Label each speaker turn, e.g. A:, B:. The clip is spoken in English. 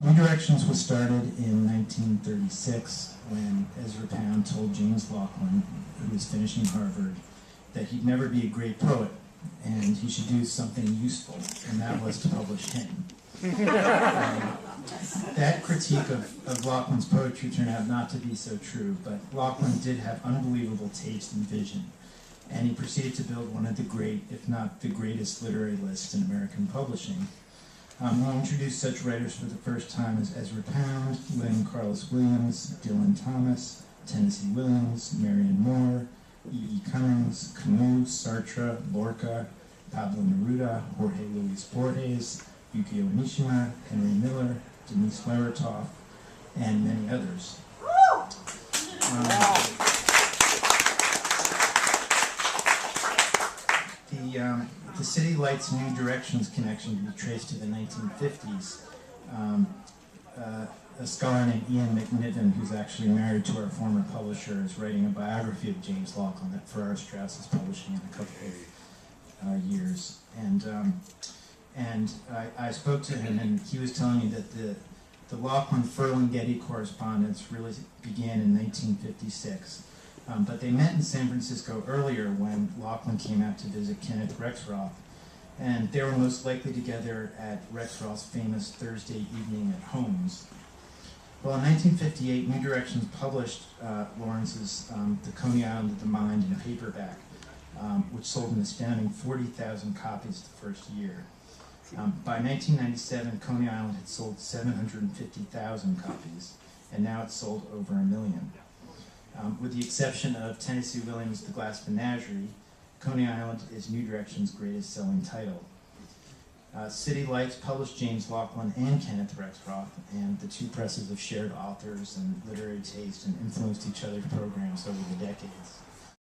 A: New Directions was started in 1936 when Ezra Pound told James Laughlin, who was finishing Harvard, that he'd never be a great poet and he should do something useful, and that was to publish him. That critique of Laughlin's poetry turned out not to be so true, but Laughlin did have unbelievable taste and vision, and he proceeded to build one of the great, if not the greatest, literary lists in American publishing. He introduced such writers for the first time as Ezra Pound, William Carlos Williams, Dylan Thomas, Tennessee Williams, Marion Moore, E.E. Cummings, Camus, Sartre, Lorca, Pablo Neruda, Jorge Luis Borges, Yukio Mishima, Henry Miller, Denise Leritoff, and many others. The City Lights New Directions connection can be traced to the 1950s. A scholar named Ian McNiven, who's actually married to our former publisher, is writing a biography of James Laughlin that Farrar Straus is publishing in a couple of years. And I spoke to him, and he was telling me that the Laughlin-Ferlinghetti correspondence really began in 1956. But they met in San Francisco earlier when Laughlin came out to visit Kenneth Rexroth, and they were most likely together at Rexroth's famous Thursday evening at Holmes. Well, in 1958, New Directions published Lawrence's The Coney Island of the Mind in paperback, which sold an astounding 40,000 copies the first year. By 1997, Coney Island had sold 750,000 copies, and now it's sold over 1 million. With the exception of Tennessee Williams' The Glass Menagerie, Coney Island is New Direction's greatest selling title. City Lights published James Laughlin and Kenneth Rexroth, and the two presses have shared authors and literary taste and influenced each other's programs over the decades.